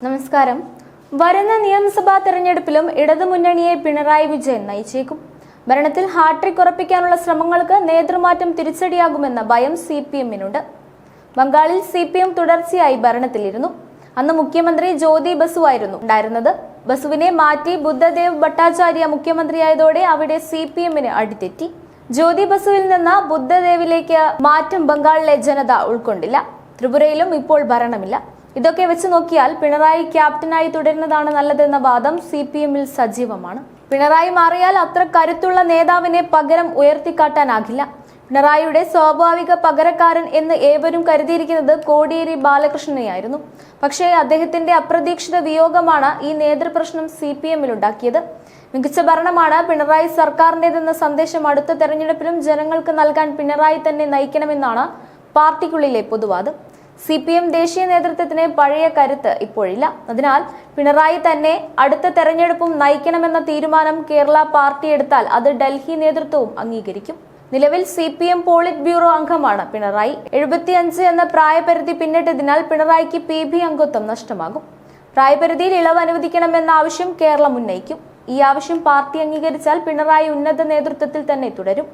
നമസ്കാരം. വരുന്ന നിയമസഭാ തെരഞ്ഞെടുപ്പിലും ഇടതുമുന്നണിയെ പിണറായി വിജയൻ നയിച്ചേക്കും. ഭരണത്തിൽ ഹാട്രിക് ഉറപ്പിക്കാനുള്ള ശ്രമങ്ങൾക്ക് നേതൃമാറ്റം തിരിച്ചടിയാകുമെന്ന ഭയം CPM-നുണ്ട്. ബംഗാളിൽ CPM തുടർച്ചയായി ഭരണത്തിലിരുന്നു. അന്ന് മുഖ്യമന്ത്രി ജ്യോതി ബസുവായിരുന്നു ഉണ്ടായിരുന്നത്. ബസുവിനെ മാറ്റി ബുദ്ധദേവ് ഭട്ടാചാര്യ മുഖ്യമന്ത്രിയായതോടെ അവിടെ CPM-ന് അടിതെറ്റി. ജ്യോതി ബസുവിൽ നിന്ന് ബുദ്ധദേവിലേക്ക് മാറ്റം ബംഗാളിലെ ജനത ഉൾക്കൊണ്ടില്ല. ത്രിപുരയിലും ഇപ്പോൾ ഭരണമില്ല. ഇതൊക്കെ വെച്ച് നോക്കിയാൽ പിണറായി ക്യാപ്റ്റനായി തുടരുന്നതാണ് നല്ലതെന്ന വാദം CPM-ൽ സജീവമാണ്. പിണറായി മാറിയാൽ അത്ര കരുത്തുള്ള നേതാവിനെ പകരം ഉയർത്തിക്കാട്ടാനാകില്ല. പിണറായിയുടെ സ്വാഭാവിക പകരക്കാരൻ എന്ന് ഏവരും കരുതിയിരിക്കുന്നത് കോടിയേരി ബാലകൃഷ്ണനെയായിരുന്നു. പക്ഷേ അദ്ദേഹത്തിന്റെ അപ്രതീക്ഷിത വിയോഗമാണ് ഈ നേതൃപ്രശ്നം CPM-ൽ ഉണ്ടാക്കിയത്. മികച്ച ഭരണമാണ് പിണറായി സർക്കാരിന്റേതെന്ന സന്ദേശം അടുത്ത തെരഞ്ഞെടുപ്പിലും ജനങ്ങൾക്ക് നൽകാൻ പിണറായി തന്നെ നയിക്കണമെന്നാണ് പാർട്ടിക്കുള്ളിലെ പൊതുവാദം. CPM ദേശീയ നേതൃത്വത്തിന് പഴയ കരുത്ത് ഇപ്പോഴില്ല. അതിനാൽ പിണറായി തന്നെ അടുത്ത തെരഞ്ഞെടുപ്പും നയിക്കണമെന്ന തീരുമാനം കേരള പാർട്ടി എടുത്താൽ അത് ഡൽഹി നേതൃത്വവും അംഗീകരിക്കും. നിലവിൽ CPM പോളിറ്റ് ബ്യൂറോ അംഗമാണ് പിണറായി. 75 എന്ന പ്രായപരിധി പിന്നിട്ടതിനാൽ പിണറായിക്ക് PB അംഗത്വം നഷ്ടമാകും. പ്രായപരിധിയിൽ ഇളവ് അനുവദിക്കണമെന്ന ആവശ്യം കേരളം ഉന്നയിക്കും. ഈ ആവശ്യം പാർട്ടി അംഗീകരിച്ചാൽ പിണറായി ഉന്നത നേതൃത്വത്തിൽ തന്നെ തുടരും.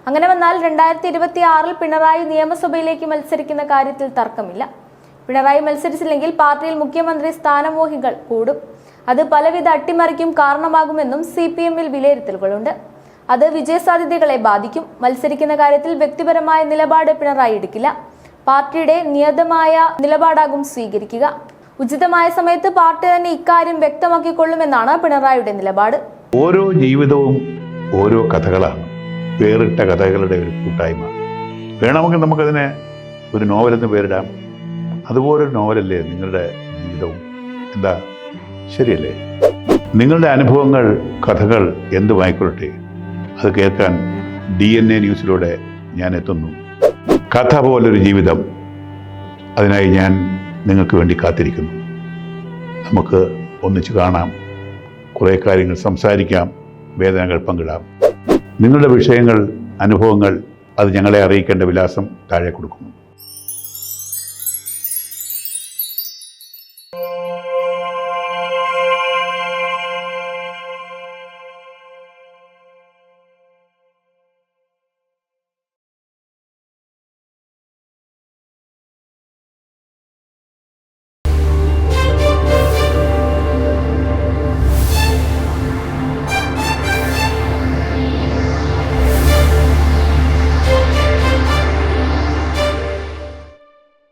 അങ്ങനെ വന്നാൽ 2026 പിണറായി നിയമസഭയിലേക്ക് മത്സരിക്കുന്ന കാര്യത്തിൽ തർക്കമില്ല. പിണറായി മത്സരിച്ചില്ലെങ്കിൽ പാർട്ടിയിൽ മുഖ്യമന്ത്രി സ്ഥാനമോഹികൾ കൂടും. അത് പലവിധ അട്ടിമറിക്കും കാരണമാകുമെന്നും CPM-ൽ വിലയിരുത്തലുകളുണ്ട്. അത് വിജയസാധ്യതകളെ ബാധിക്കും. മത്സരിക്കുന്ന കാര്യത്തിൽ വ്യക്തിപരമായ നിലപാട് പിണറായി എടുക്കില്ല. പാർട്ടിയുടെ നിയതമായ നിലപാടാകും സ്വീകരിക്കുക. ഉചിതമായ സമയത്ത് പാർട്ടി തന്നെ ഇക്കാര്യം വ്യക്തമാക്കിക്കൊള്ളുമെന്നാണ് പിണറായിയുടെ നിലപാട്. ഓരോ ജീവിതവും ഓരോ കഥകളാണ്. വേറിട്ട കഥകളുടെ ഒരു കൂട്ടായ്മ. വേണമെങ്കിൽ നമുക്കതിനെ ഒരു നോവലെന്ന് പേരിടാം. അതുപോലൊരു നോവലല്ലേ നിങ്ങളുടെ ജീവിതവും? എന്താ, ശരിയല്ലേ? നിങ്ങളുടെ അനുഭവങ്ങൾ, കഥകൾ എന്തുമായിക്കൊള്ളട്ടെ, അത് കേൾക്കാൻ DNA ന്യൂസിലൂടെ ഞാൻ എത്തുന്നു. കഥ പോലൊരു ജീവിതം, അതിനായി ഞാൻ നിങ്ങൾക്ക് വേണ്ടി കാത്തിരിക്കുന്നു. നമുക്ക് ഒന്നിച്ച് കാണാം, കുറേ കാര്യങ്ങൾ സംസാരിക്കാം, വേദനകൾ പങ്കിടാം. നിങ്ങളുടെ വിഷയങ്ങൾ, അനുഭവങ്ങൾ അത് ഞങ്ങളെ അറിയിക്കേണ്ട വിലാസം താഴെ കൊടുക്കുന്നു.